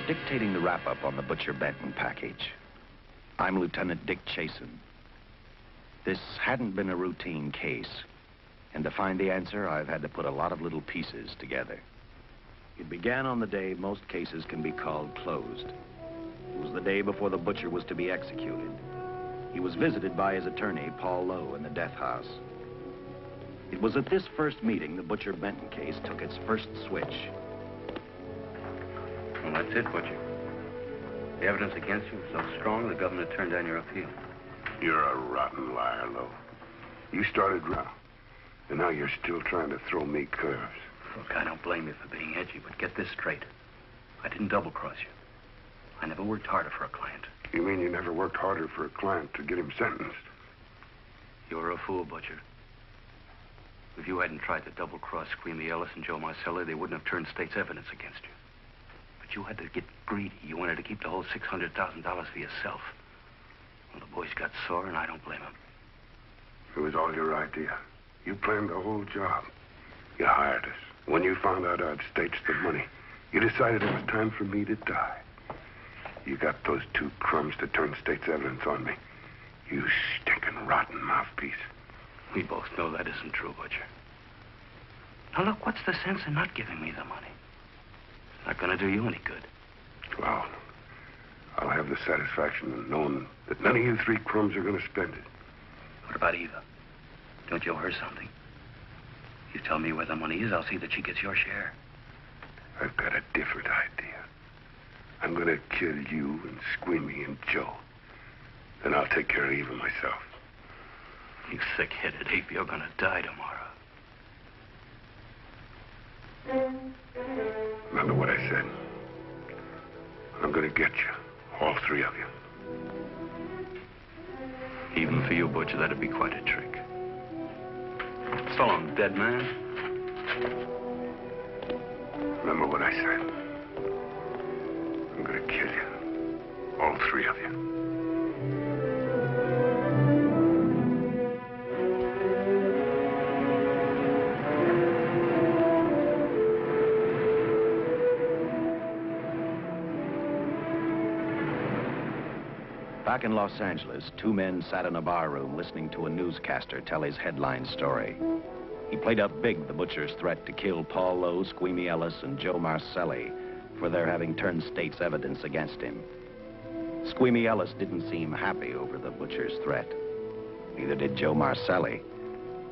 dictating the wrap-up on the Butcher Benton package. I'm Lieutenant Dick Chasen. This hadn't been a routine case, and to find the answer, I've had to put a lot of little pieces together. It began on the day most cases can be called closed. It was the day before the butcher was to be executed. He was visited by his attorney, Paul Lowe, in the death house. It was at this first meeting the Butcher Benton case took its first switch. Well, that's it, Butcher. The evidence against you was so strong, the governor turned down your appeal. You're a rotten liar, Lowe. You started wrong, and now you're still trying to throw me curves. Look, I don't blame you for being edgy, but get this straight. I didn't double-cross you. I never worked harder for a client. You mean you never worked harder for a client to get him sentenced? You're a fool, Butcher. If you hadn't tried to double-cross Squeamy Ellis and Joe Marcelli, they wouldn't have turned state's evidence against you. But you had to get greedy. You wanted to keep the whole $600,000 for yourself. Well, the boys got sore, and I don't blame them. It was all your idea. You planned the whole job. You hired us. When you found out I'd staged the money, you decided it was time for me to die. You got those two crumbs to turn state's evidence on me. You stinking rotten mouthpiece. We both know that isn't true, Butcher. Now, look, what's the sense in not giving me the money? It's not going to do you any good. Well, I'll have the satisfaction of knowing that none of you three crumbs are going to spend it. What about Eva? Don't you owe her something? You tell me where the money is, I'll see that she gets your share. I've got a different idea. I'm going to kill you and Squeamy and Joe. Then I'll take care of Eva myself. You thick-headed ape, you're going to die tomorrow. Remember what I said. I'm going to get you, all three of you. Even for you, Butcher, that'd be quite a trick. So long, dead man. Remember what I said. I'm going to kill you, all three of you. Back in Los Angeles, two men sat in a bar room listening to a newscaster tell his headline story. He played up big the butcher's threat to kill Paul Lowe, Squeamy Ellis, and Joe Marcelli for their having turned state's evidence against him. Squeamy Ellis didn't seem happy over the butcher's threat. Neither did Joe Marcelli.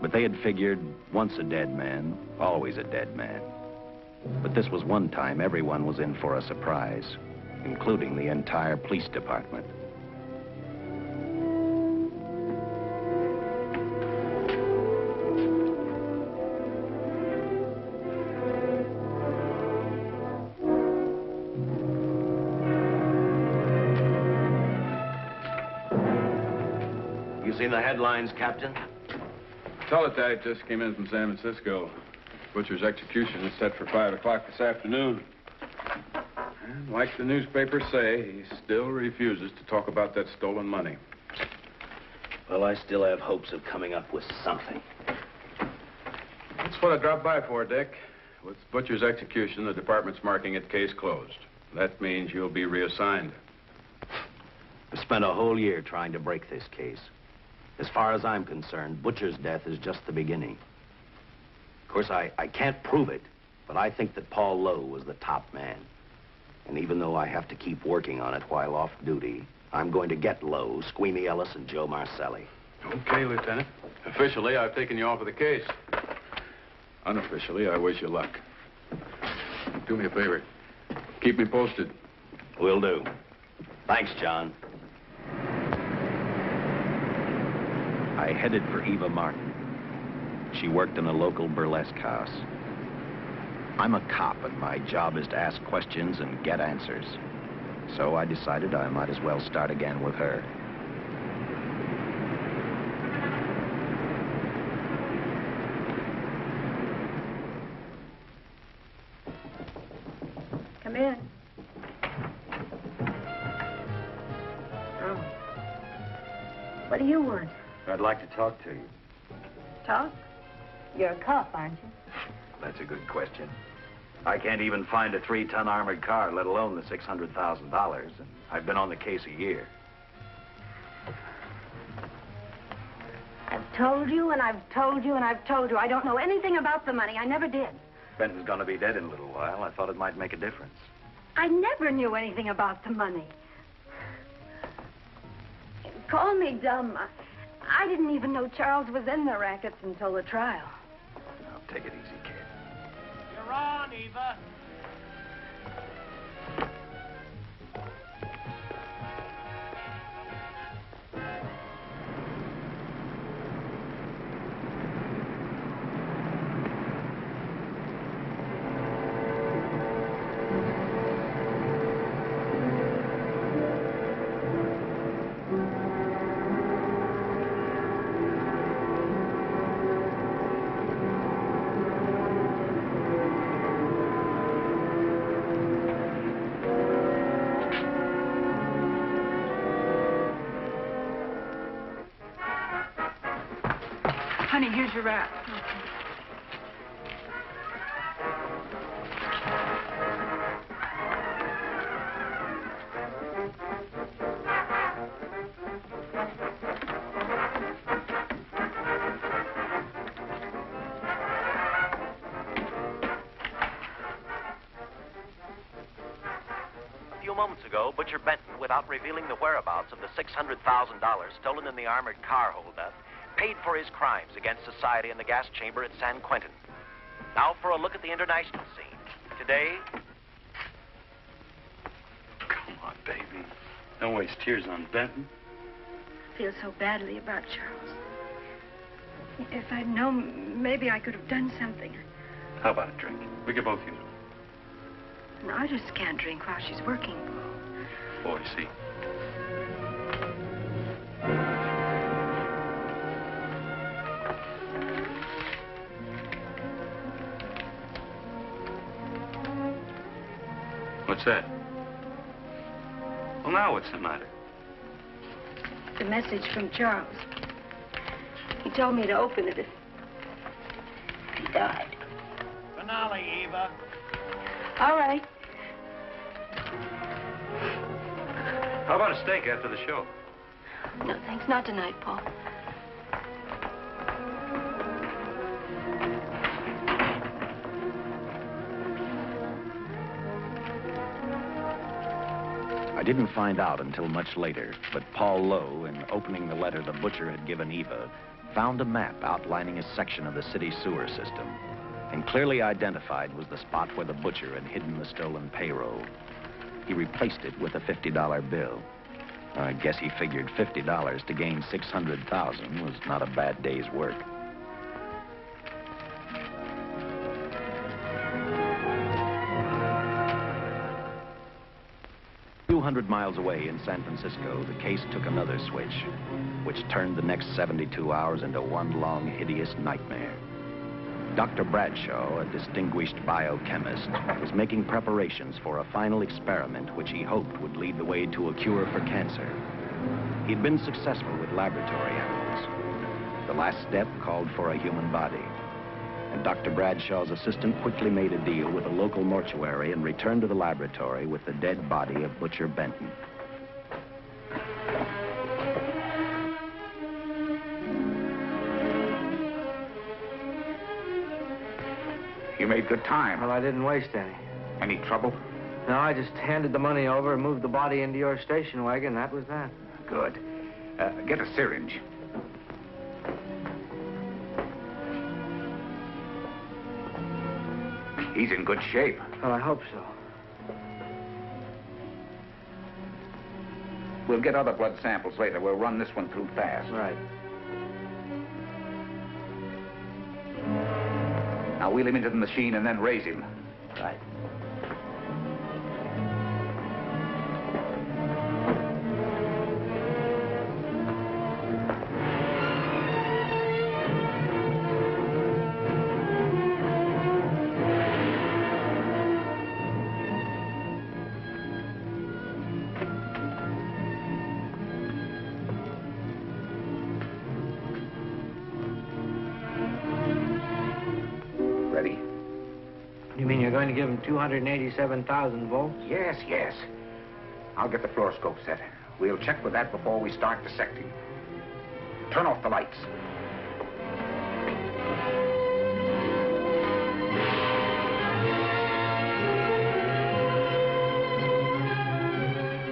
But they had figured, once a dead man, always a dead man. But this was one time everyone was in for a surprise, including the entire police department. Seen the headlines, Captain? Teletype just came in from San Francisco. Butcher's execution is set for 5 o'clock this afternoon. And like the newspapers say, he still refuses to talk about that stolen money. Well, I still have hopes of coming up with something. That's what I dropped by for, Dick. With Butcher's execution, the department's marking it case closed. That means you'll be reassigned. We spent a whole year trying to break this case. As far as I'm concerned, Butcher's death is just the beginning. Of course, I can't prove it, but I think that Paul Lowe was the top man. And even though I have to keep working on it while off duty, I'm going to get Lowe, Squeamy Ellis, and Joe Marcelli. Okay, Lieutenant. Officially, I've taken you off of the case. Unofficially, I wish you luck. Do me a favor. Keep me posted. Will do. Thanks, John. I headed for Eva Martin. She worked in a local burlesque house. I'm a cop, and my job is to ask questions and get answers. So I decided I might as well start again with her. Come in. Oh. What do you want? I'd like to talk to you. Talk? You're a cop, aren't you? That's a good question. I can't even find a 3-ton armored car, let alone the $600,000. And I've been on the case a year. I've told you, and I've told you, and I've told you. I don't know anything about the money. I never did. Benton's gonna be dead in a little while. I thought it might make a difference. I never knew anything about the money. Call me dumb. I didn't even know Charles was in the rackets until the trial. Now, take it easy, kid. You're on, Eva. Honey, here's your wrap. A few moments ago, Butcher Benton, without revealing the whereabouts of the $600,000 stolen in the armored car holdup, paid for his crimes against society in the gas chamber at San Quentin. Now for a look at the international scene. Today... Come on, baby. Don't waste tears on Benton. I feel so badly about Charles. If I'd known, maybe I could have done something. How about a drink? We could both use it. I just can't drink while she's working. Boy, see. What's that? Well, now what's the matter? The message from Charles. He told me to open it if he died. Finale, Eva. All right. How about a steak after the show? No, thanks. Not tonight, Paul. I didn't find out until much later, but Paul Lowe, in opening the letter the butcher had given Eva, found a map outlining a section of the city sewer system. And clearly identified was the spot where the butcher had hidden the stolen payroll. He replaced it with a $50 bill. I guess he figured $50 to gain $600,000 was not a bad day's work. 200 miles away in San Francisco, the case took another switch, which turned the next 72 hours into one long, hideous nightmare. Dr. Bradshaw, a distinguished biochemist, was making preparations for a final experiment which he hoped would lead the way to a cure for cancer. He'd been successful with laboratory animals. The last step called for a human body. And Dr. Bradshaw's assistant quickly made a deal with a local mortuary and returned to the laboratory with the dead body of Butcher Benton. You made good time. Well, I didn't waste any. Any trouble? No, I just handed the money over and moved the body into your station wagon. That was that. Good. Get a syringe. He's in good shape. Well, I hope so. We'll get other blood samples later. We'll run this one through fast. Right. Now wheel him into the machine and then raise him. Right. You mean you're going to give him 287,000 volts? Yes, yes. I'll get the fluoroscope set. We'll check with that before we start dissecting. Turn off the lights.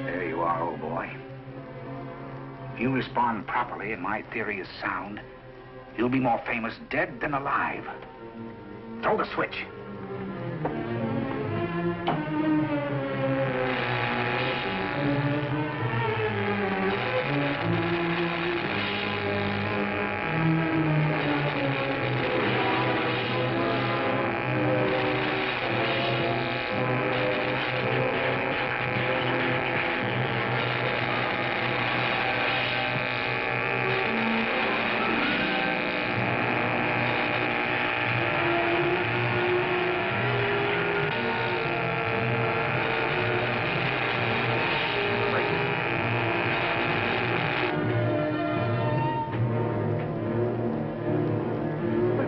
There you are, old boy. If you respond properly and my theory is sound, you'll be more famous dead than alive. Throw the switch.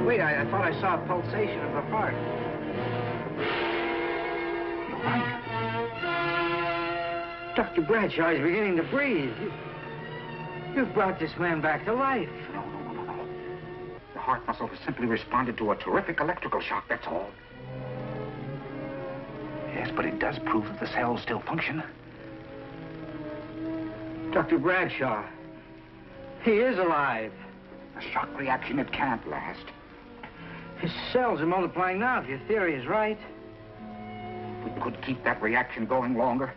Wait, I thought I saw a pulsation of a heart. You're right. Dr. Bradshaw is beginning to breathe. You've brought this man back to life. No. The heart muscle has simply responded to a terrific electrical shock, that's all. Yes, but it does prove that the cells still function. Dr. Bradshaw, he is alive. A shock reaction, it can't last. His cells are multiplying now, if your theory is right. We could keep that reaction going longer.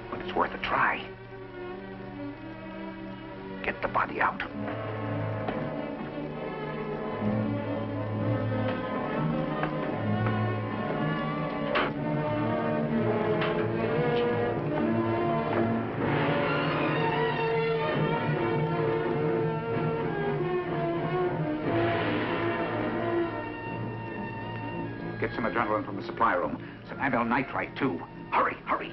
But it's worth a try. Get the body out. Get some adrenaline from the supply room. Some amyl nitrite, too. Hurry, hurry.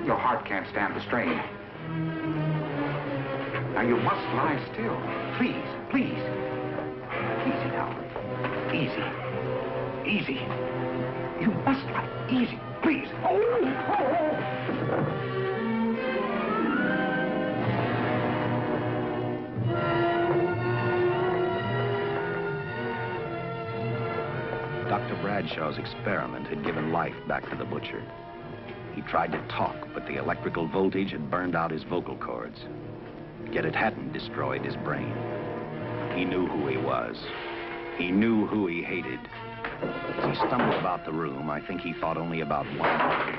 Your heart can't stand the strain. Now, you must lie still. Please, please. Easy now. Easy. Easy. You must lie. Easy, please. Oh. Dr. Bradshaw's experiment had given life back to the butcher. He tried to talk, but the electrical voltage had burned out his vocal cords. Yet it hadn't destroyed his brain. He knew who he was. He knew who he hated. As he stumbled about the room, I think he thought only about one: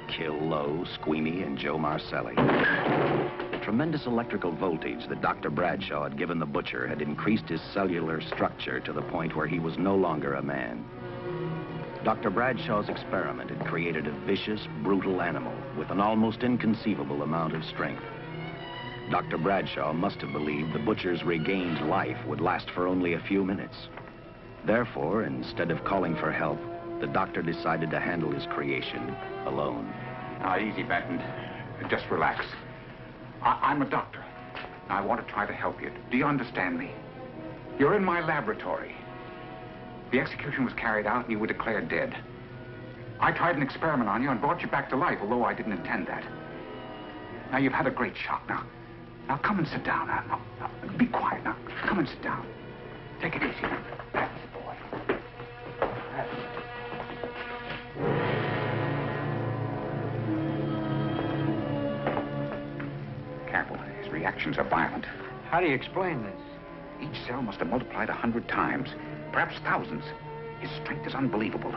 kill Lowe, Squeamy, and Joe Marcelli. The tremendous electrical voltage that Dr. Bradshaw had given the butcher had increased his cellular structure to the point where he was no longer a man. Dr. Bradshaw's experiment had created a vicious, brutal animal with an almost inconceivable amount of strength. Dr. Bradshaw must have believed the butcher's regained life would last for only a few minutes. Therefore, instead of calling for help, the doctor decided to handle his creation alone. Now, easy, Benton. Just relax. I'm a doctor. I want to try to help you. Do you understand me? You're in my laboratory. The execution was carried out and you were declared dead. I tried an experiment on you and brought you back to life, although I didn't intend that. Now, you've had a great shock. Now come and sit down. Now, be quiet. Now, come and sit down. Take it easy. That's the boy. That's it. Careful. His reactions are violent. How do you explain this? Each cell must have multiplied 100 times. perhaps thousands. His strength is unbelievable.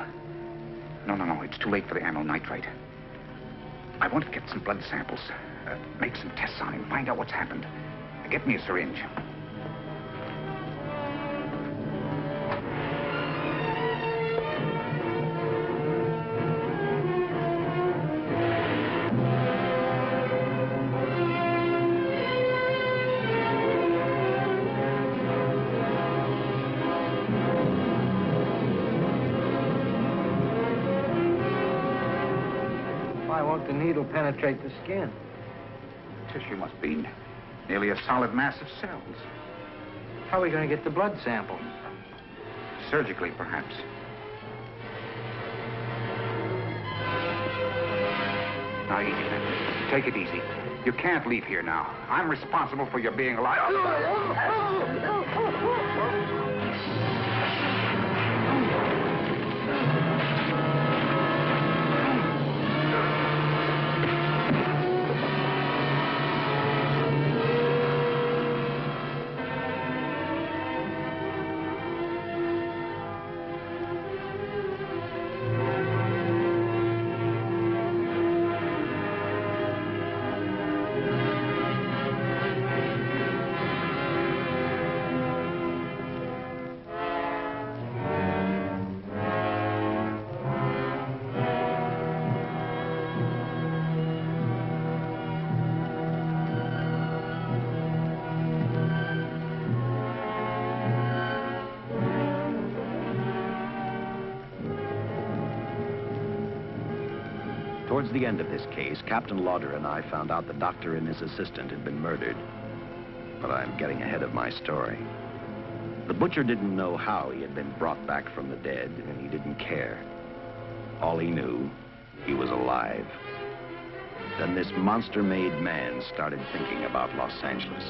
No, it's too late for the amyl nitrite. I want to get some blood samples, make some tests on him, find out what's happened. Get me a syringe. Why won't the needle penetrate the skin? Tissue must be nearly a solid mass of cells. How are we going to get the blood sample? Surgically, perhaps. Now, easy. Take it easy. You can't leave here now. I'm responsible for your being alive. Towards the end of this case, Captain Lauder and I found out the doctor and his assistant had been murdered. But I'm getting ahead of my story. The butcher didn't know how he had been brought back from the dead, and he didn't care. All he knew, he was alive. Then this monster-made man started thinking about Los Angeles.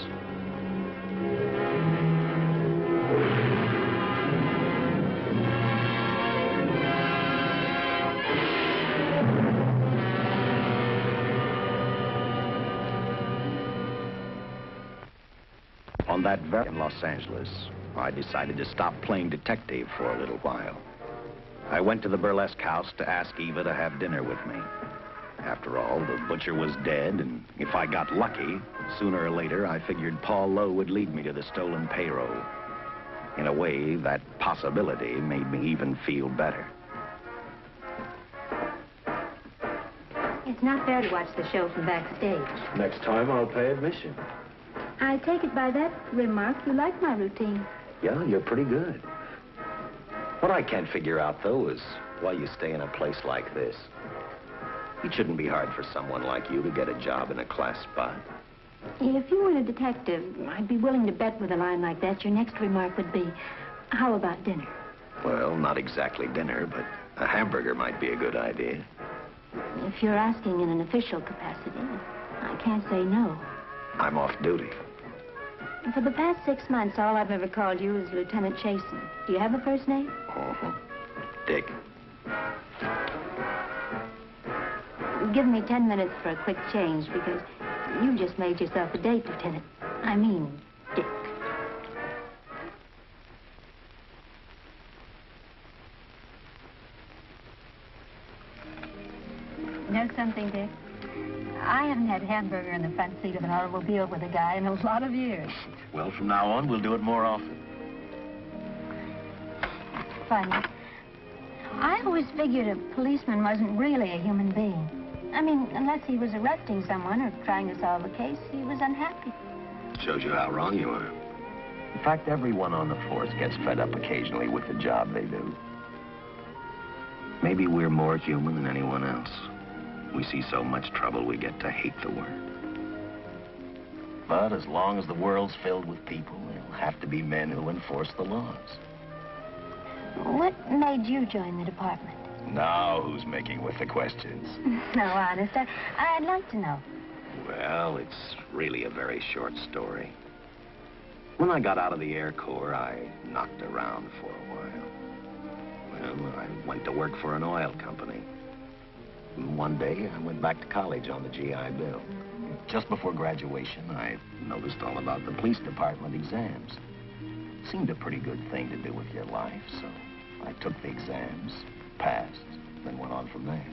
On that very in Los Angeles, I decided to stop playing detective for a little while. I went to the burlesque house to ask Eva to have dinner with me. After all, the butcher was dead, and if I got lucky, sooner or later, I figured Paul Lowe would lead me to the stolen payroll. In a way, that possibility made me even feel better. It's not fair to watch the show from backstage. Next time, I'll pay admission. I take it by that remark you like my routine. Yeah, you're pretty good. What I can't figure out, though, is why you stay in a place like this. It shouldn't be hard for someone like you to get a job in a class spot. If you weren't a detective, I'd be willing to bet with a line like that your next remark would be, how about dinner? Well, not exactly dinner, but a hamburger might be a good idea. If you're asking in an official capacity, I can't say no. I'm off duty. For the past 6 months, all I've ever called you is Lieutenant Chasen. Do you have a first name? Dick. Give me 10 minutes for a quick change, because you just made yourself a date, Lieutenant. I mean, Dick. Know something, Dick? I haven't had hamburger in the front seat of an automobile with a guy in a lot of years. Well, from now on, we'll do it more often. Funny. I always figured a policeman wasn't really a human being. I mean, unless he was arresting someone or trying to solve a case, he was unhappy. Shows you how wrong you are. In fact, everyone on the force gets fed up occasionally with the job they do. Maybe we're more human than anyone else. We see so much trouble, we get to hate the work. But as long as the world's filled with people, there'll have to be men who enforce the laws. What made you join the department? Now, who's making with the questions? No, honest, I'd like to know. Well, it's really a very short story. When I got out of the Air Corps, I knocked around for a while. Well, I went to work for an oil company. One day, I went back to college on the GI Bill. Just before graduation, I noticed all about the police department exams. seemed a pretty good thing to do with your life, so I took the exams, passed, then went on from there.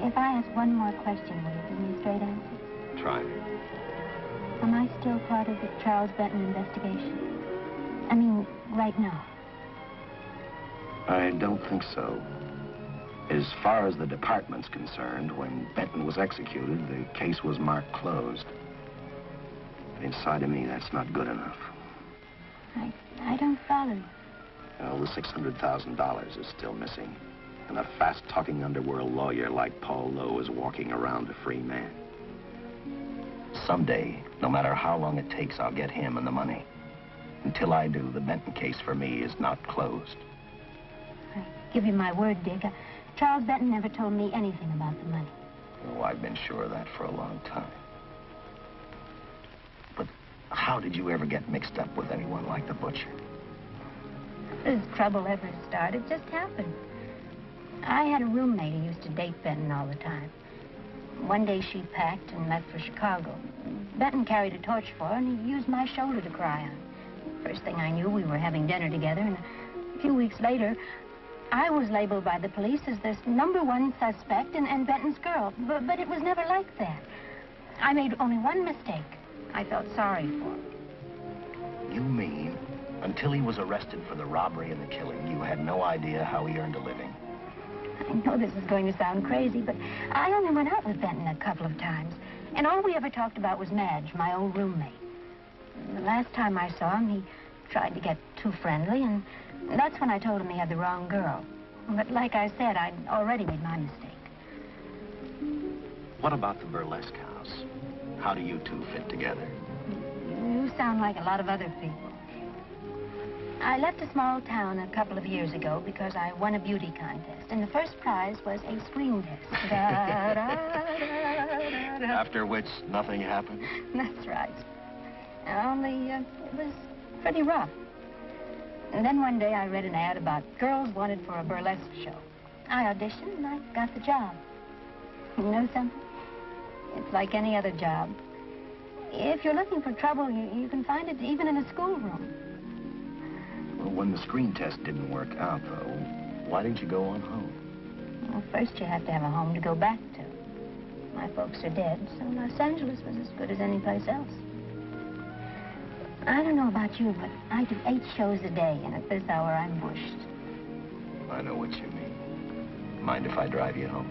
If I ask one more question, will you give me a straight answer? Try me. Am I still part of the Charles Benton investigation? I mean, right now. I don't think so. As far as the department's concerned, when Benton was executed, the case was marked closed. But inside of me, that's not good enough. I don't follow you. Well, the $600,000 is still missing. And a fast-talking underworld lawyer like Paul Lowe is walking around a free man. Someday, no matter how long it takes, I'll get him and the money. Until I do, the Benton case for me is not closed. I give you my word, Dick. Charles Benton never told me anything about the money. Oh, I've been sure of that for a long time. But how did you ever get mixed up with anyone like the butcher? This trouble ever started, it just happened. I had a roommate who used to date Benton all the time. One day she packed and left for Chicago. Benton carried a torch for her, and he used my shoulder to cry on. First thing I knew, we were having dinner together, and a few weeks later, I was labeled by the police as this #1 suspect and Benton's girl. But it was never like that. I made only one mistake. I felt sorry for him. You mean, until he was arrested for the robbery and the killing, you had no idea how he earned a living? I know this is going to sound crazy, but I only went out with Benton a couple of times. And all we ever talked about was Madge, my old roommate. The last time I saw him, he tried to get too friendly, and that's when I told him he had the wrong girl. But like I said, I'd already made my mistake. What about the burlesque house? How do you two fit together? You sound like a lot of other people. I left a small town a couple of years ago because I won a beauty contest, and the first prize was a screen test. After which, nothing happened? That's right. Only, it was pretty rough. And then one day I read an ad about girls wanted for a burlesque show. I auditioned and I got the job. You know something? It's like any other job. If you're looking for trouble, you can find it even in a schoolroom. Well, when the screen test didn't work out, though, why didn't you go on home? Well, first you have to have a home to go back to. My folks are dead, so Los Angeles was as good as any place else. I don't know about you, but I do 8 shows a day, and at this hour I'm bushed. I know what you mean. Mind if I drive you home?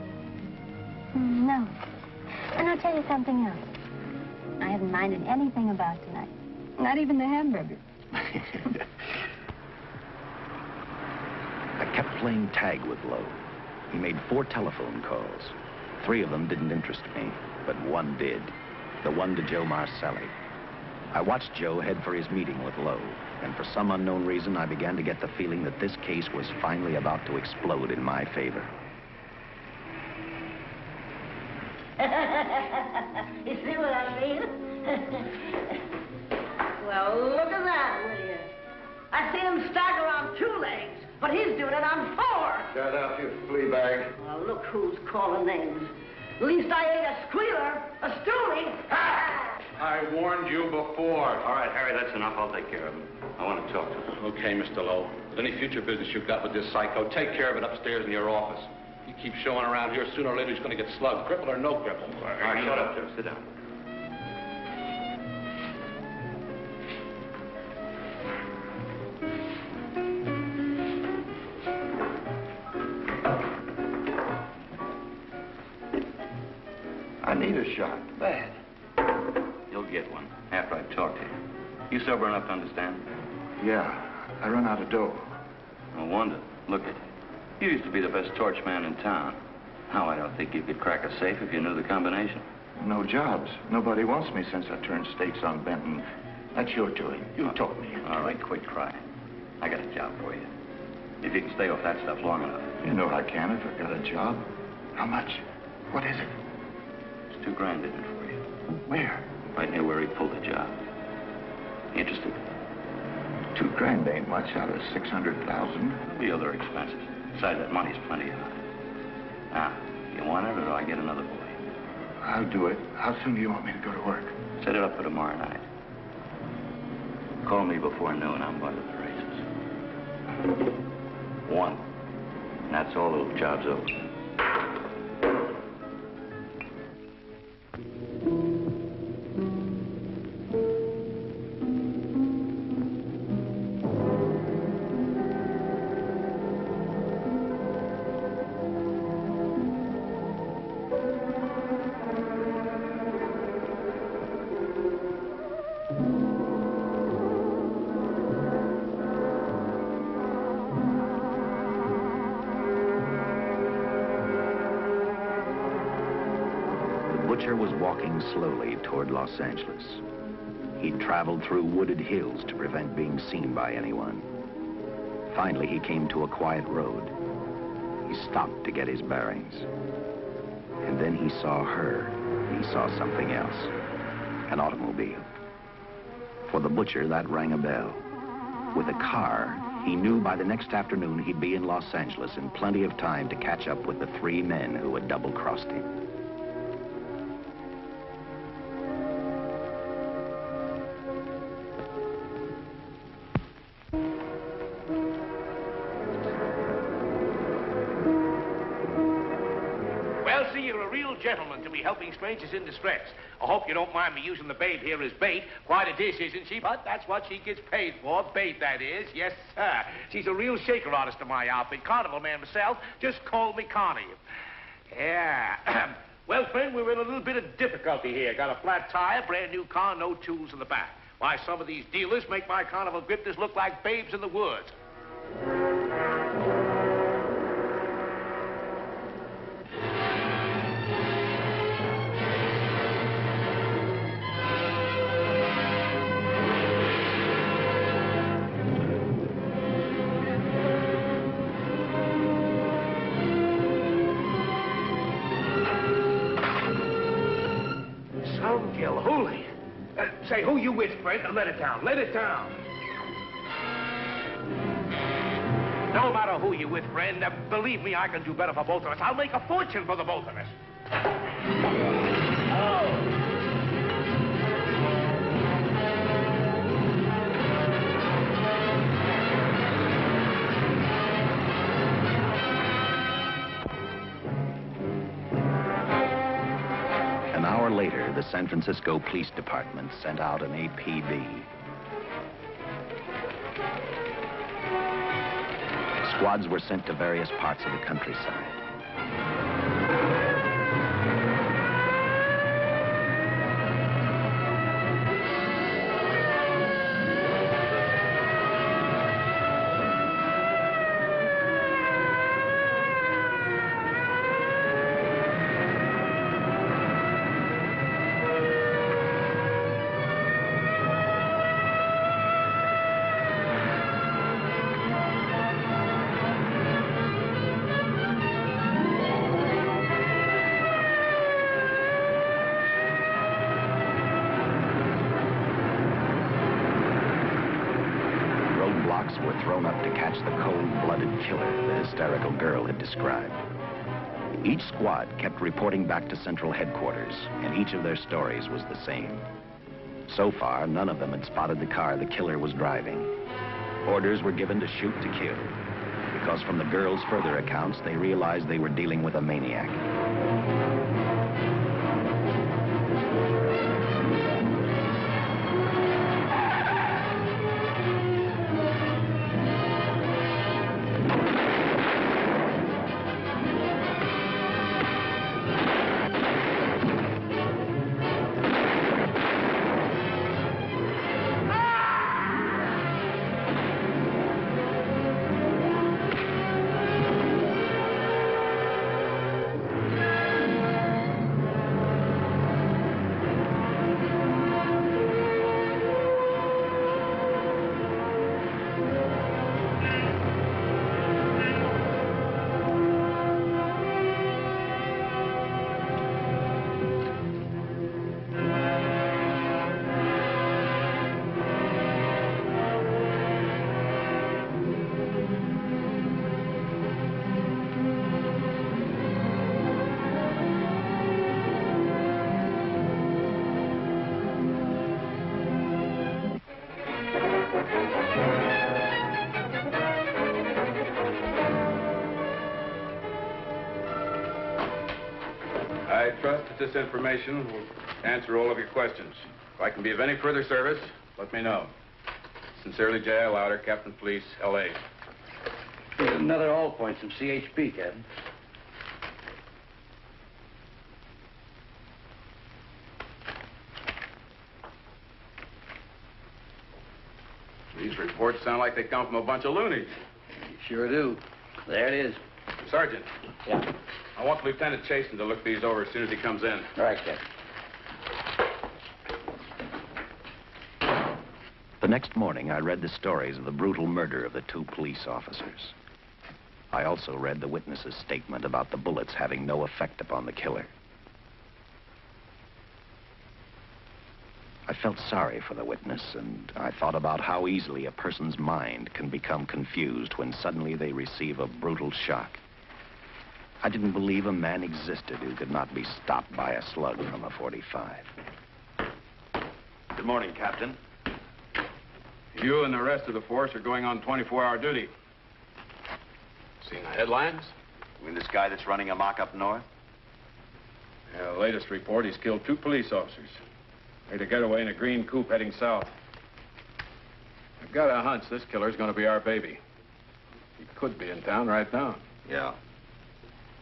No. And I'll tell you something else. I haven't minded anything about tonight. Not even the hamburger. I kept playing tag with Lowe. He made 4 telephone calls. 3 of them didn't interest me, but one did. The one to Joe Marcelli. I watched Joe head for his meeting with Lowe, and for some unknown reason, I began to get the feeling that this case was finally about to explode in my favor. You see what I mean? Well, look at that, will you? I see him stagger on 2 legs, but he's doing it on 4. Shut up, you flea bag. Well, look who's calling names. At least I ain't a squealer, a stoolie. I warned you before. All right, Harry, that's enough. I'll take care of him. I want to talk to him. Okay, Mr. Lowe. With any future business you've got with this psycho, take care of it upstairs in your office. You keep showing around here, sooner or later he's going to get slugged, cripple or no cripple. All right, shut up, Joe. Sit down. I need a shot. Bad. You'll get one after I've talked to you. You sober enough to understand? Yeah, I run out of dough. No wonder. Look at you. Used to be the best torch man in town. Now I don't think you could crack a safe if you knew the combination. No jobs. Nobody wants me since I turned stakes on Benton. That's your doing. You told me. All right, quit crying. I got a job for you. If you can stay off that stuff long enough. You know I can if I got a job. How much? What is it? There's $2 grand in it for you. Where? Right near where he pulled the job. Interested? $2 grand ain't much out of 600,000. There'll be other expenses. Besides, that money's plenty of it. Now, you want it, or do I get another boy? I'll do it. How soon do you want me to go to work? Set it up for tomorrow night. Call Call me before noon. I'm going to the races. 1. And that's all. The job's over. Butcher was walking slowly toward Los Angeles. He'd traveled through wooded hills to prevent being seen by anyone. Finally, he came to a quiet road. He stopped to get his bearings. And then he saw her. He saw something else. An automobile. For the butcher, that rang a bell. With a car, he knew by the next afternoon he'd be in Los Angeles in plenty of time to catch up with the 3 men who had double-crossed him. Gentleman to be helping strangers in distress. I hope you don't mind me using the babe here as bait. Quite a dish, isn't she? But that's what she gets paid for. Bait, that is. Yes, sir. She's a real shaker artist of my outfit. Carnival man myself. Just call me Connie. Yeah. Well, friend, we're in a little bit of difficulty here. Got a flat tire, brand new car, no tools in the back. Why, some of these dealers make my carnival grifters look like babes in the woods. Say, who you with, Fred? Let it down. Let it down. No matter who you with, friend, believe me, I can do better for both of us. I'll make a fortune for the both of us. Oh! An hour later, the San Francisco Police Department sent out an APB. Squads were sent to various parts of the countryside. Were thrown up to catch the cold-blooded killer the hysterical girl had described. Each squad kept reporting back to Central Headquarters, and each of their stories was the same. So far, none of them had spotted the car the killer was driving. Orders were given to shoot to kill, because from the girls' further accounts, they realized they were dealing with a maniac. I trust that this information will answer all of your questions. If I can be of any further service, let me know. Sincerely, J.I. Louder, Captain Police, L.A. Here's another all points from CHP, Captain. These reports sound like they come from a bunch of loonies. Sure do. There it is. Sergeant. Yeah. I want Lieutenant Chasen to look these over as soon as he comes in. All right, Captain. The next morning, I read the stories of the brutal murder of the 2 police officers. I also read the witness's statement about the bullets having no effect upon the killer. I felt sorry for the witness, and I thought about how easily a person's mind can become confused when suddenly they receive a brutal shock. I didn't believe a man existed who could not be stopped by a slug from a .45. Good morning, Captain. You and the rest of the force are going on 24-hour duty. Seen the headlines? You mean this guy that's running amok up north? Yeah, the latest report, he's killed 2 police officers. Made a getaway in a green coupe heading south. I've got a hunch this killer's gonna be our baby. He could be in town right now. Yeah.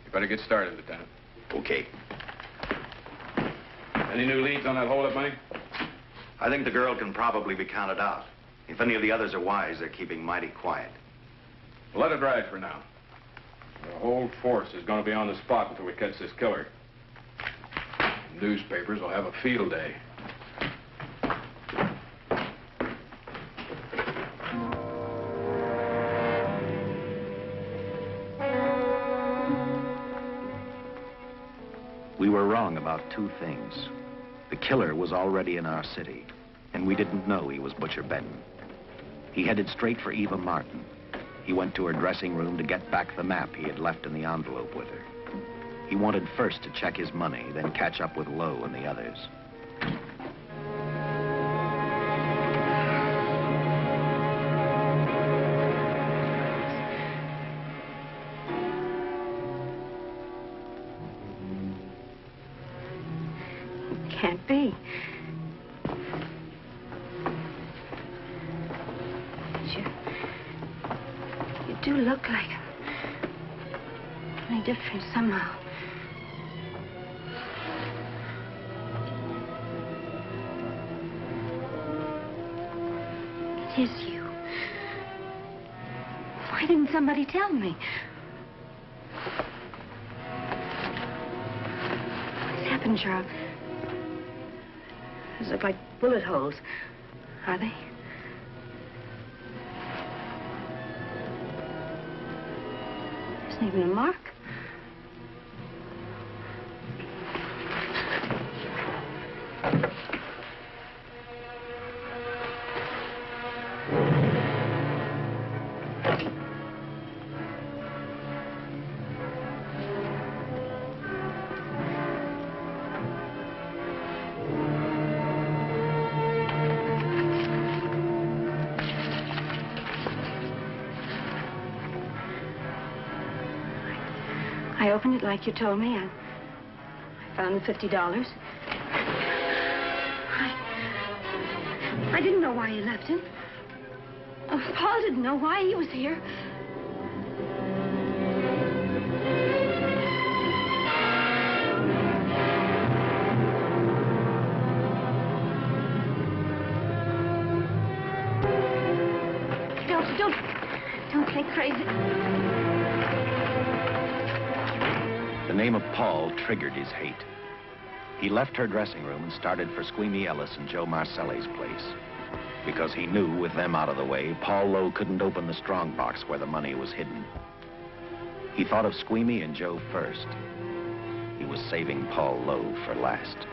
You better get started, Lieutenant. Okay. Any new leads on that hold-up money? I think the girl can probably be counted out. If any of the others are wise, they're keeping mighty quiet. Let it ride for now. The whole force is going to be on the spot until we catch this killer. Newspapers will have a field day. We were wrong about 2 things. The killer was already in our city, and we didn't know he was Butcher Benton. He headed straight for Eva Martin. He went to her dressing room to get back the map he had left in the envelope with her. He wanted first to check his money, then catch up with Lowe and the others. Can't be. You do look like him. Only different somehow. It is you. Why didn't somebody tell me? What's happened, Charles? Those look like bullet holes. Are they? There isn't even a mark. I opened it like you told me. I found the $50. I didn't know why you left him. Oh, Paul didn't know why he was here. Don't say crazy. The name of Paul triggered his hate. He left her dressing room and started for Squeamy Ellis and Joe Marcelli's place. Because he knew, with them out of the way, Paul Lowe couldn't open the strong box where the money was hidden. He thought of Squeamy and Joe first. He was saving Paul Lowe for last.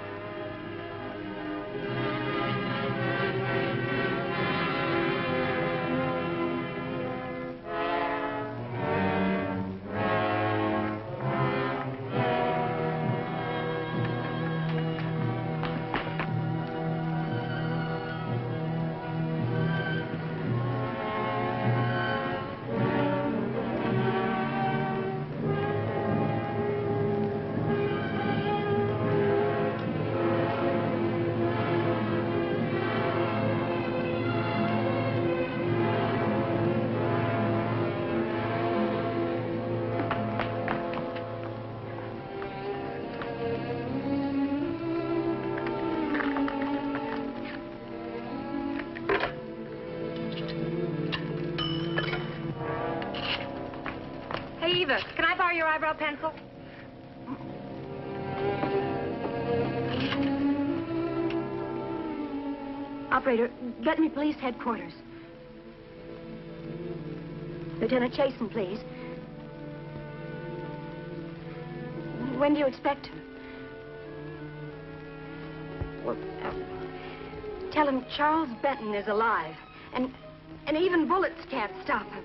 Eva, can I borrow your eyebrow pencil? Operator, get me police headquarters. Lieutenant Chasen, please. When do you expect him? Well, tell him Charles Benton is alive, and even bullets can't stop him.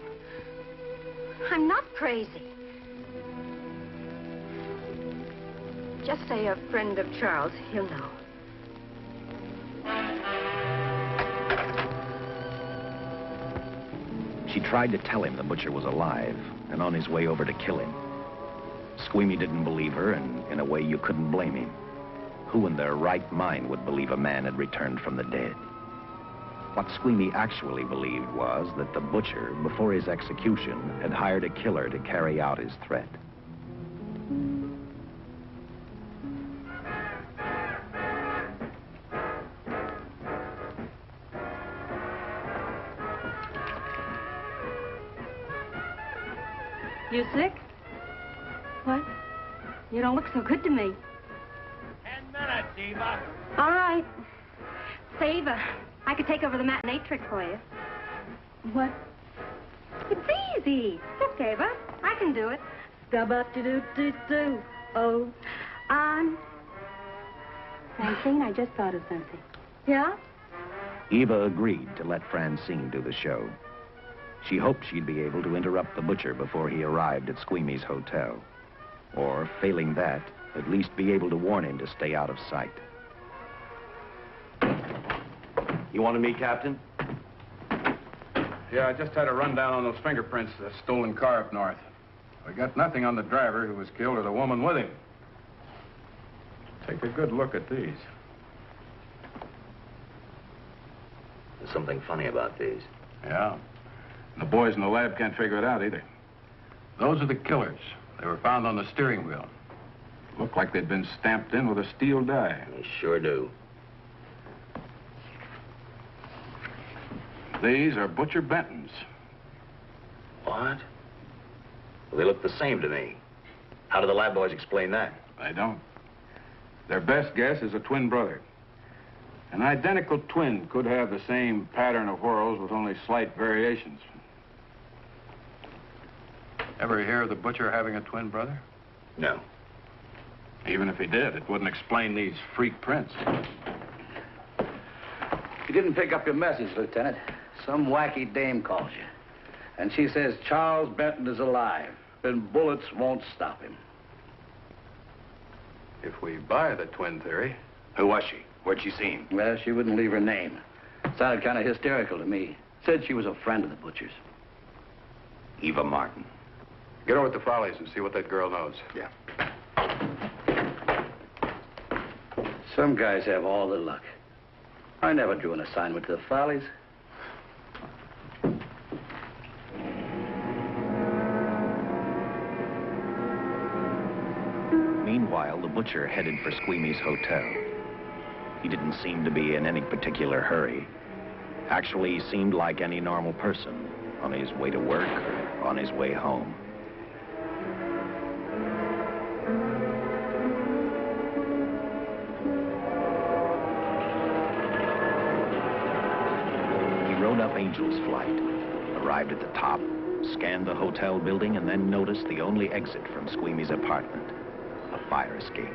I'm not crazy. Just say a friend of Charles. He'll know. She tried to tell him the butcher was alive and on his way over to kill him. Squeamy didn't believe her, and in a way you couldn't blame him. Who in their right mind would believe a man had returned from the dead? What Squeamy actually believed was that the butcher, before his execution, had hired a killer to carry out his threat. You sick? What? You don't look so good to me. 10 minutes, Eva. All right. Say, Eva, I could take over the matinee trick for you. What? It's easy. Look, Eva, I can do it. Da-ba-do-do-do-do. Oh, I'm... Francine, I just thought of something. Yeah? Eva agreed to let Francine do the show. She hoped she'd be able to interrupt the butcher before he arrived at Squeamy's hotel. Or, failing that, at least be able to warn him to stay out of sight. You wanted me, Captain? Yeah, I just had a rundown on those fingerprints of the stolen car up north. We got nothing on the driver who was killed or the woman with him. Take a good look at these. There's something funny about these. Yeah. And the boys in the lab can't figure it out either. Those are the killers. They were found on the steering wheel. Looked like they'd been stamped in with a steel die. They sure do. These are Butcher Benton's. What? Well, they look the same to me. How do the lab boys explain that? They don't. Their best guess is a twin brother. An identical twin could have the same pattern of whorls with only slight variations. Ever hear of the butcher having a twin brother? No. Even if he did, it wouldn't explain these freak prints. You didn't pick up your message, Lieutenant. Some wacky dame calls you. And she says Charles Benton is alive, and bullets won't stop him. If we buy the twin theory... Who was she? Where'd she see him? Well, she wouldn't leave her name. Sounded kind of hysterical to me. Said she was a friend of the butcher's. Eva Martin. Get over to the Follies and see what that girl knows. Yeah. Some guys have all the luck. I never drew an assignment to the Follies. Meanwhile, the butcher headed for Squeamy's hotel. He didn't seem to be in any particular hurry. Actually, he seemed like any normal person, on his way to work or on his way home. He rode up Angel's Flight, arrived at the top, scanned the hotel building, and then noticed the only exit from Squeamy's apartment, a fire escape.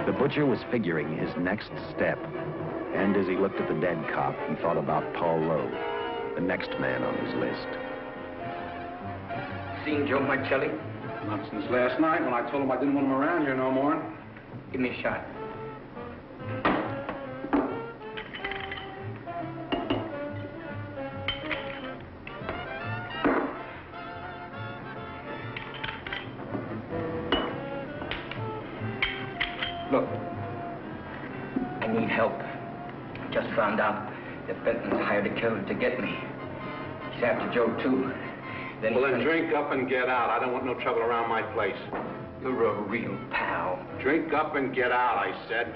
The butcher was figuring his next step. And as he looked at the dead cop, he thought about Paul Lowe, the next man on his list. Seen Joe Marcelli? Not since last night when I told him I didn't want him around here no more. Give me a shot. Look, I need help. Just found out that Benton's hired a killer to get me. He's after Joe, too. Then Drink up and get out. I don't want no trouble around my place. You're a real pal. Drink up and get out, I said.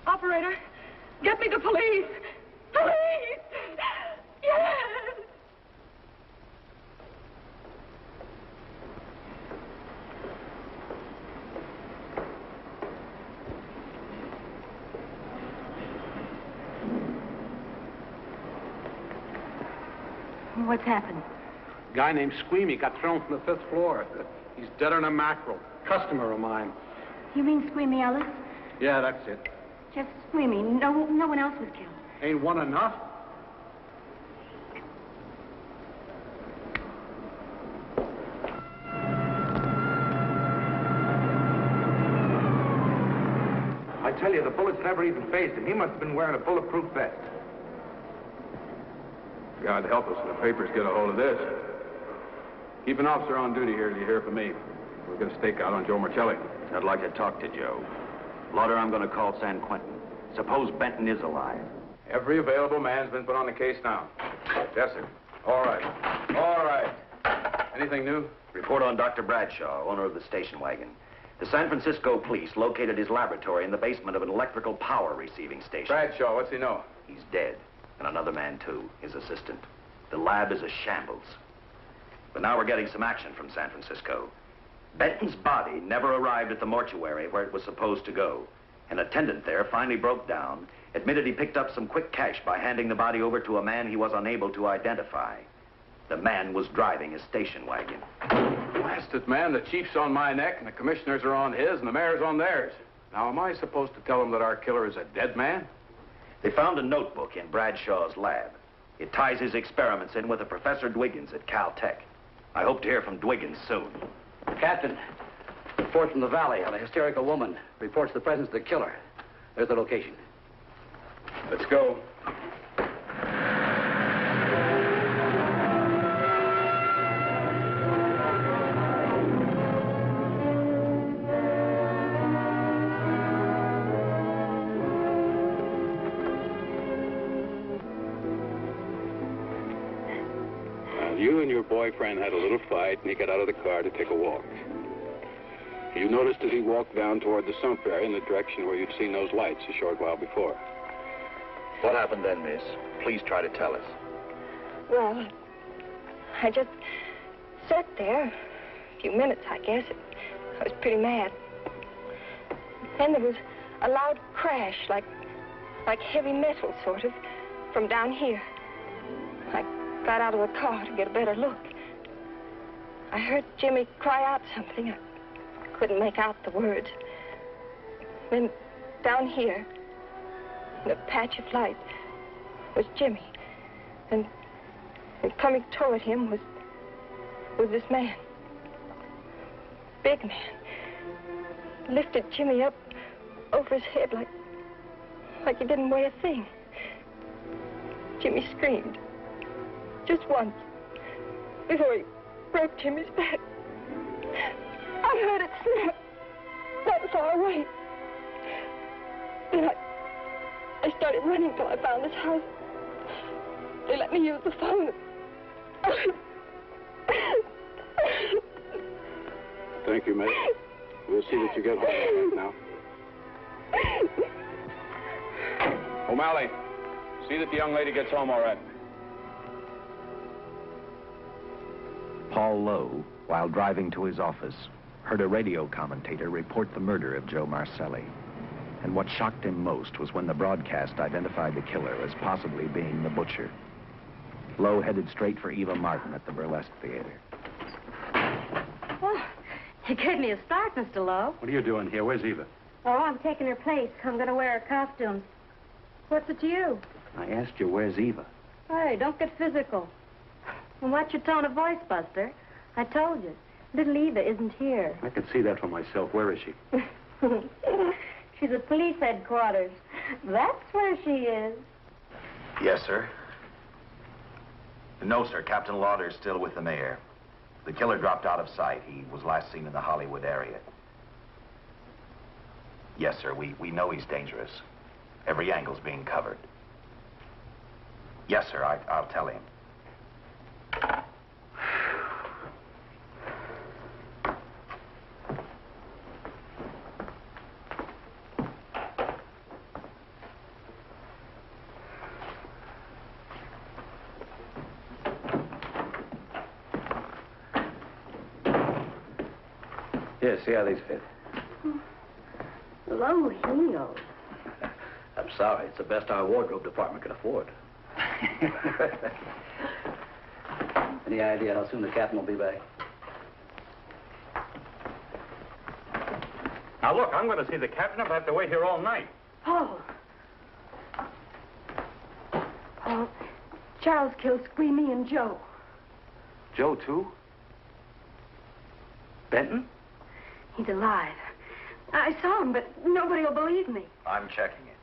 Operator, get me the police. Police! Yes! What's happened? A guy named Squeamy got thrown from the 5th floor. He's deader than a mackerel. Customer of mine. You mean Squeamy Ellis? Yeah, that's it. Just Squeamy. No one else was killed. Ain't one enough? I tell you, the bullets never even phased him. He must have been wearing a bulletproof vest. God help us when the papers get a hold of this. Keep an officer on duty here till you hear from me. We'll get a stakeout on Joe Marcelli. I'd like to talk to Joe. Lauder, I'm going to call San Quentin. Suppose Benton is alive. Every available man's been put on the case now. Yes, sir. All right. All right. Anything new? Report on Dr. Bradshaw, owner of the station wagon. The San Francisco police located his laboratory in the basement of an electrical power receiving station. Bradshaw, what's he know? He's dead. And another man, too, his assistant. The lab is a shambles. But now we're getting some action from San Francisco. Benton's body never arrived at the mortuary where it was supposed to go. An attendant there finally broke down, admitted he picked up some quick cash by handing the body over to a man he was unable to identify. The man was driving a station wagon. Blast it, man. The chief's on my neck, and the commissioners are on his, and the mayor's on theirs. Now, am I supposed to tell them that our killer is a dead man? They found a notebook in Bradshaw's lab. It ties his experiments in with a Professor Dwiggins at Caltech. I hope to hear from Dwiggins soon. Captain, report from the valley on a hysterical woman. Reports the presence of the killer. There's the location. Let's go. You and your boyfriend had a little fight, and he got out of the car to take a walk. You noticed as he walked down toward the sump area in the direction where you'd seen those lights a short while before. What happened then, miss? Please try to tell us. Well, I just sat there a few minutes, I guess. I was pretty mad. Then there was a loud crash, like heavy metal, sort of, from down here. I got out of the car to get a better look. I heard Jimmy cry out something. I couldn't make out the words. Then down here, in a patch of light, was Jimmy. And coming toward him was this man. Big man. Lifted Jimmy up over his head like he didn't weigh a thing. Jimmy screamed. Just once, before he broke Jimmy's back. I heard it snap that far away. Then I started running till I found this house. They let me use the phone. Thank you, mate. We'll see that you get home now. O'Malley, see that the young lady gets home all right. Paul Lowe, while driving to his office, heard a radio commentator report the murder of Joe Marcelli. And what shocked him most was when the broadcast identified the killer as possibly being the butcher. Lowe headed straight for Eva Martin at the Burlesque Theater. Oh, you gave me a start, Mr. Lowe. What are you doing here? Where's Eva? Oh, I'm taking her place. I'm going to wear her costume. What's it to you? I asked you, where's Eva? Hey, don't get physical. And watch your tone of voice, Buster. I told you. Little Eva isn't here. I can see that for myself. Where is she? She's at police headquarters. That's where she is. Yes, sir. No, sir. Captain Lauder's still with the mayor. The killer dropped out of sight. He was last seen in the Hollywood area. Yes, sir. We know he's dangerous. Every angle's being covered. Yes, sir. I'll tell him. Yes, see how these fit. Low heels. I'm sorry. It's the best our wardrobe department can afford. Any idea how soon the captain will be back? Now, look, I'm going to see the captain if I have to wait here all night. Paul. Charles killed Squeamy and Joe. Joe, too? Benton? He's alive. I saw him, but nobody will believe me. I'm checking it.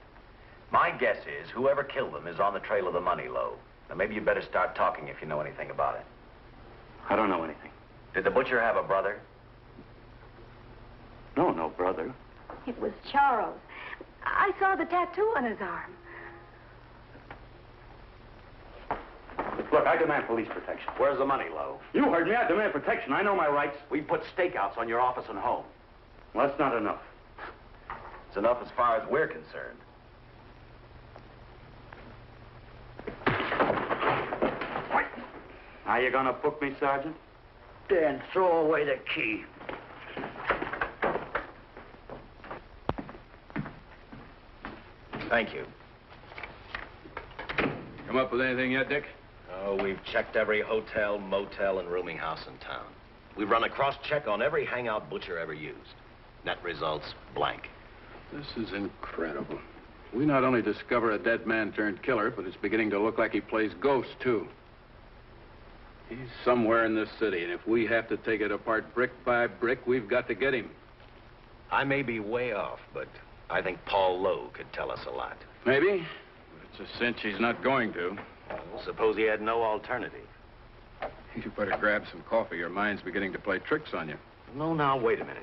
My guess is whoever killed them is on the trail of the money, Lowe. Now, maybe you better start talking if you know anything about it. I don't know anything. Did the butcher have a brother? No brother. It was Charles. I saw the tattoo on his arm. Look, I demand police protection. Where's the money, Lowe? You heard me. I demand protection. I know my rights. We put stakeouts on your office and home. Well, that's not enough. It's enough as far as we're concerned. Now you gonna book me, Sergeant? Then throw away the key. Thank you. Come up with anything yet, Dick? Oh, we've checked every hotel, motel, and rooming house in town. We've run a cross-check on every hangout Butcher ever used. Net results, blank. This is incredible. We not only discover a dead man turned killer, but it's beginning to look like he plays ghost, too. He's somewhere in this city, and if we have to take it apart brick by brick, we've got to get him. I may be way off, but I think Paul Lowe could tell us a lot. Maybe. But it's a cinch he's not going to. Well, suppose he had no alternative. You better grab some coffee. Your mind's beginning to play tricks on you. No, now, wait a minute.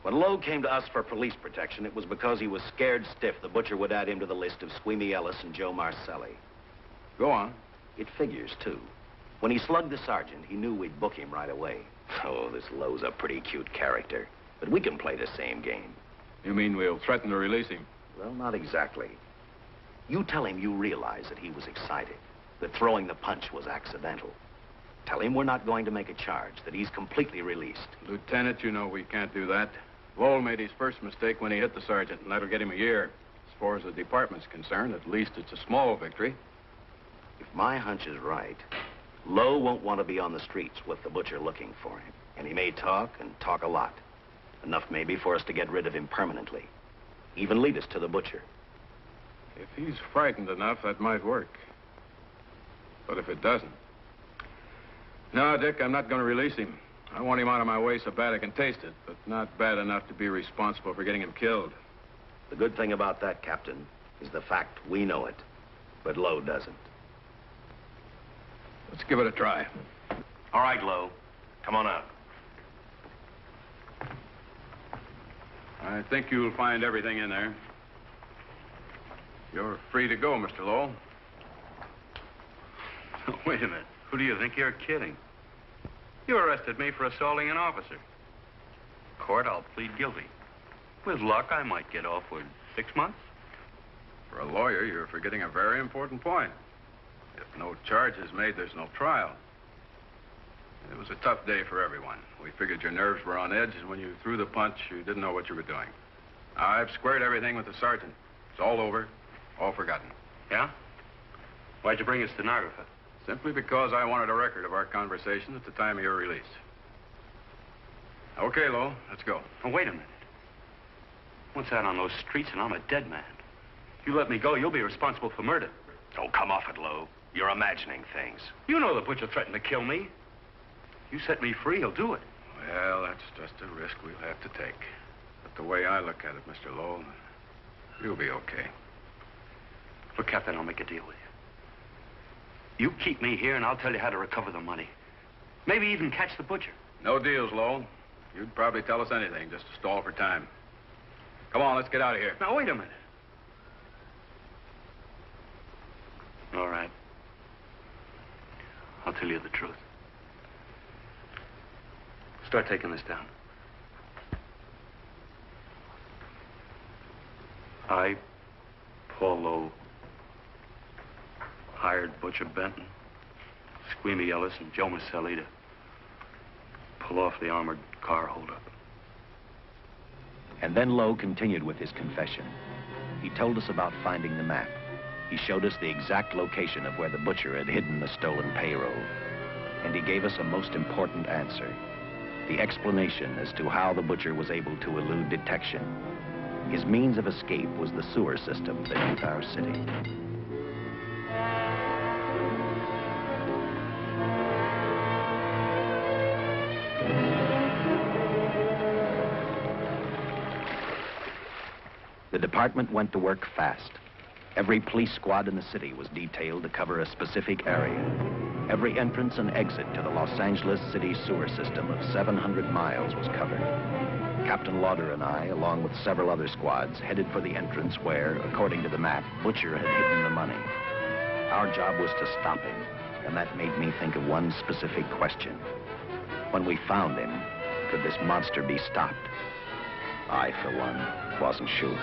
When Lowe came to us for police protection, it was because he was scared stiff the Butcher would add him to the list of Squeamy Ellis and Joe Marcelli. Go on. It figures, too. When he slugged the sergeant, he knew we'd book him right away. Oh, this Lowe's a pretty cute character. But we can play the same game. You mean we'll threaten to release him? Well, not exactly. You tell him you realize that he was excited, that throwing the punch was accidental. Tell him we're not going to make a charge, that he's completely released. Lieutenant, you know we can't do that. Lowell made his first mistake when he hit the sergeant, and that'll get him a year. As far as the department's concerned, at least it's a small victory. If my hunch is right, Lowe won't want to be on the streets with the Butcher looking for him. And he may talk, and talk a lot. Enough maybe for us to get rid of him permanently. Even lead us to the Butcher. If he's frightened enough, that might work. But if it doesn't... No, Dick, I'm not going to release him. I want him out of my way so bad I can taste it, but not bad enough to be responsible for getting him killed. The good thing about that, Captain, is the fact we know it, but Lowe doesn't. Let's give it a try. All right, Lowe. Come on out. I think you'll find everything in there. You're free to go, Mr. Lowell. Wait a minute. Who do you think you're kidding? You arrested me for assaulting an officer. Court, I'll plead guilty. With luck, I might get off with 6 months. For a lawyer, you're forgetting a very important point. If no charge is made, there's no trial. It was a tough day for everyone. We figured your nerves were on edge, and when you threw the punch, you didn't know what you were doing. I've squared everything with the sergeant. It's all over, all forgotten. Yeah? Why'd you bring a stenographer? Simply because I wanted a record of our conversation at the time of your release. Okay, Lowe, let's go. Oh, wait a minute. Once out on those streets and I'm a dead man. If you let me go, you'll be responsible for murder. Oh, come off it, Lowe. You're imagining things. You know the Butcher threatened to kill me. You set me free, he'll do it. Well, that's just a risk we'll have to take. But the way I look at it, Mr. Lowell, you'll be okay. Look, Captain, I'll make a deal with you. You keep me here, and I'll tell you how to recover the money. Maybe even catch the Butcher. No deals, Lowell. You'd probably tell us anything just to stall for time. Come on, let's get out of here. Now, wait a minute. All right. I'll tell you the truth. Start taking this down. I, Paul Lowe, hired Butcher Benton, Squeamy Ellis, and Joe Marcelli to pull off the armored car holdup. And then Lowe continued with his confession. He told us about finding the map. He showed us the exact location of where the Butcher had hidden the stolen payroll. And he gave us a most important answer. The explanation as to how the Butcher was able to elude detection. His means of escape was the sewer system beneath our city. The department went to work fast. Every police squad in the city was detailed to cover a specific area. Every entrance and exit to the Los Angeles city sewer system of 700 miles was covered. Captain Lauder and I, along with several other squads, headed for the entrance where, according to the map, Butcher had hidden the money. Our job was to stop him, and that made me think of one specific question. When we found him, could this monster be stopped? I, for one, wasn't sure.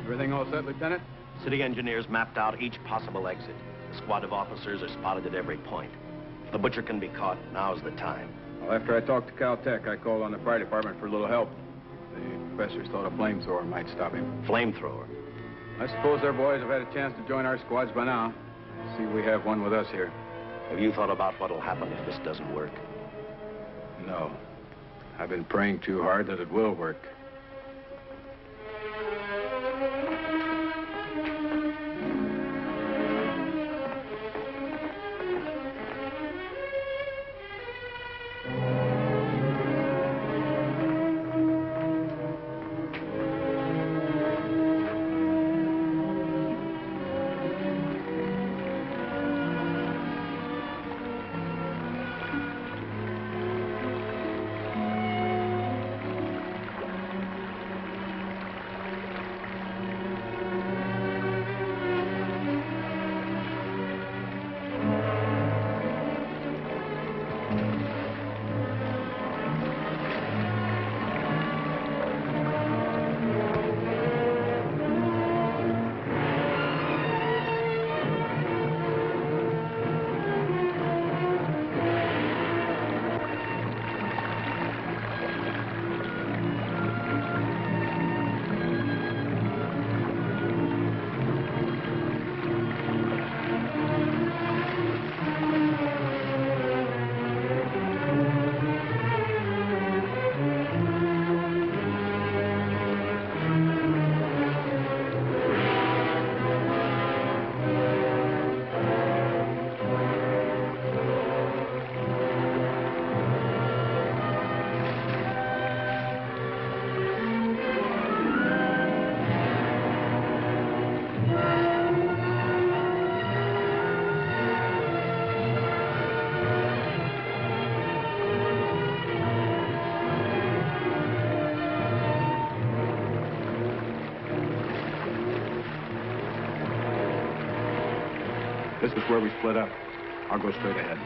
Everything all set, Lieutenant? City engineers mapped out each possible exit. A squad of officers are spotted at every point. If the butcher can be caught, now's the time. Well, after I talked to Caltech, I called on the fire department for a little help. The professors thought a flamethrower might stop him. Flamethrower? I suppose our boys have had a chance to join our squads by now. I see we have one with us here. Have you thought about what'll happen if this doesn't work? No. I've been praying too hard that it will work. This is where we split up. I'll go straight ahead.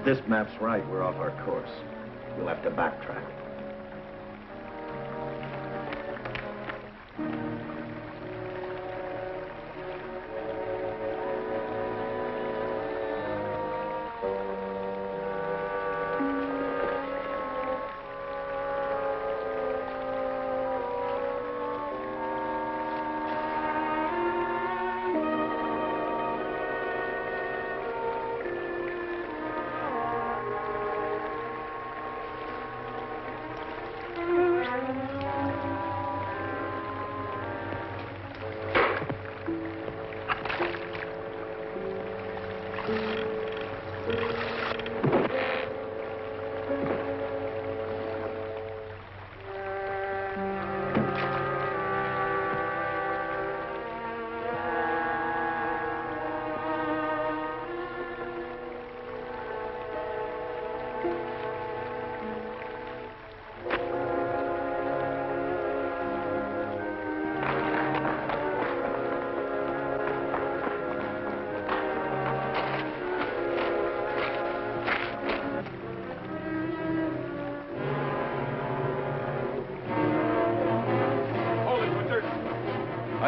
This map's right. We're off our course. We'll have to backtrack.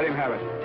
him have it.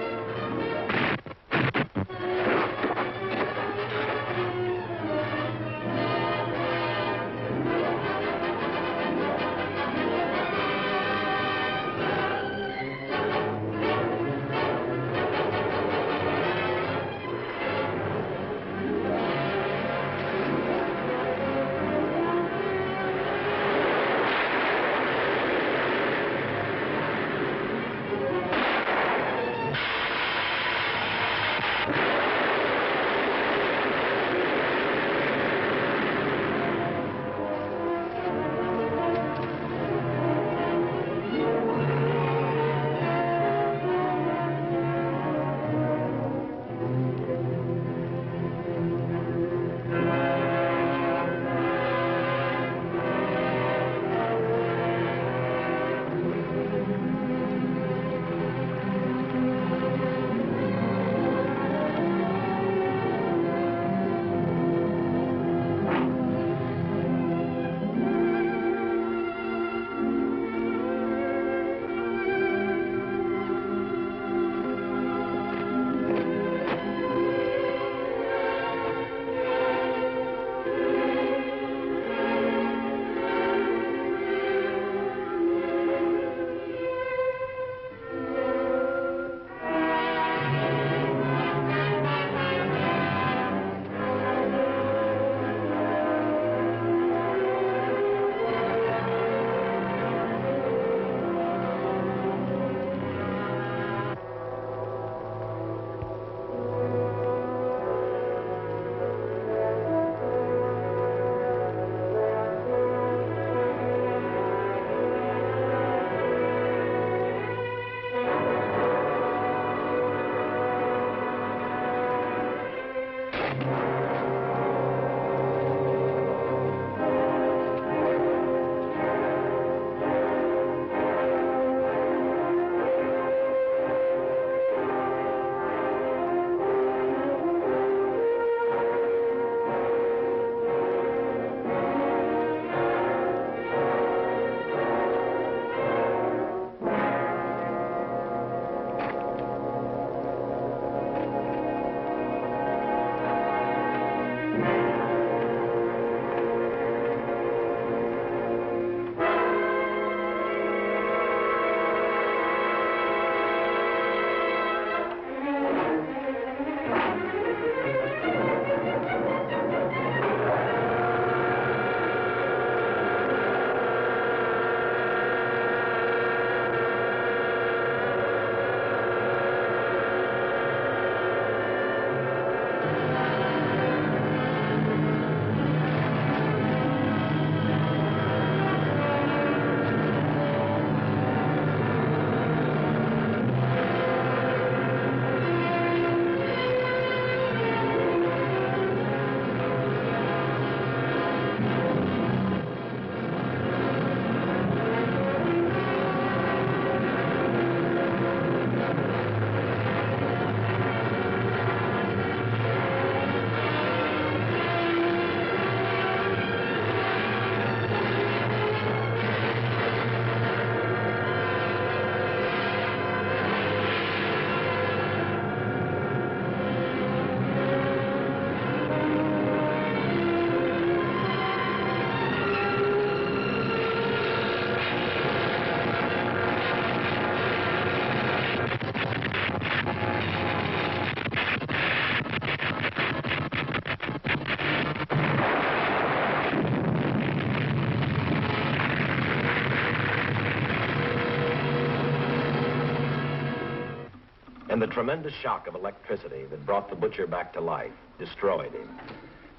And the tremendous shock of electricity that brought the butcher back to life destroyed him.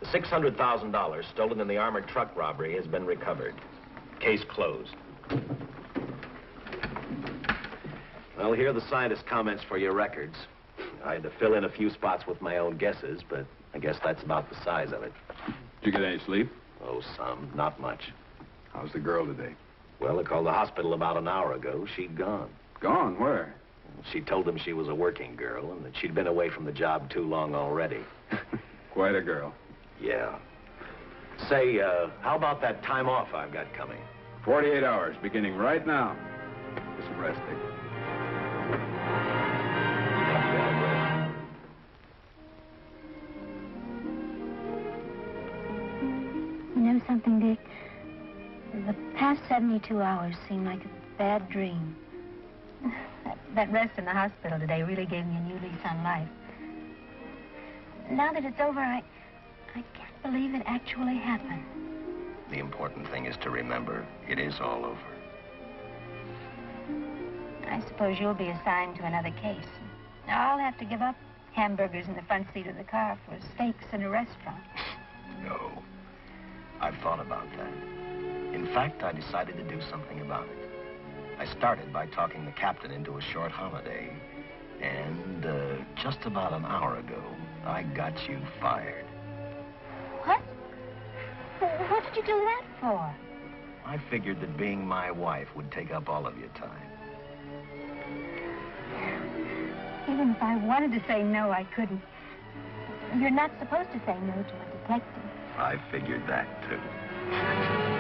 The $600,000 stolen in the armored truck robbery has been recovered. Case closed. Well, here are the scientist's comments for your records. I had to fill in a few spots with my own guesses, but I guess that's about the size of it. Did you get any sleep? Oh, some. Not much. How's the girl today? Well, I called the hospital about an hour ago. She'd gone. Gone? Where? She told them she was a working girl and that she'd been away from the job too long already. Quite a girl. Yeah. Say, how about that time off I've got coming? 48 hours, beginning right now. Get some rest, Dick. something, Dick? The past 72 hours seem like a bad dream. That rest in the hospital today really gave me a new lease on life. Now that it's over, I can't believe it actually happened. The important thing is to remember it is all over. I suppose you'll be assigned to another case. I'll have to give up hamburgers in the front seat of the car for steaks in a restaurant. No. I've thought about that. In fact, I decided to do something about it. I started by talking the captain into a short holiday. And just about an hour ago, I got you fired. What? What did you do that for? I figured that being my wife would take up all of your time. Even if I wanted to say no, I couldn't. You're not supposed to say no to a detective. I figured that, too.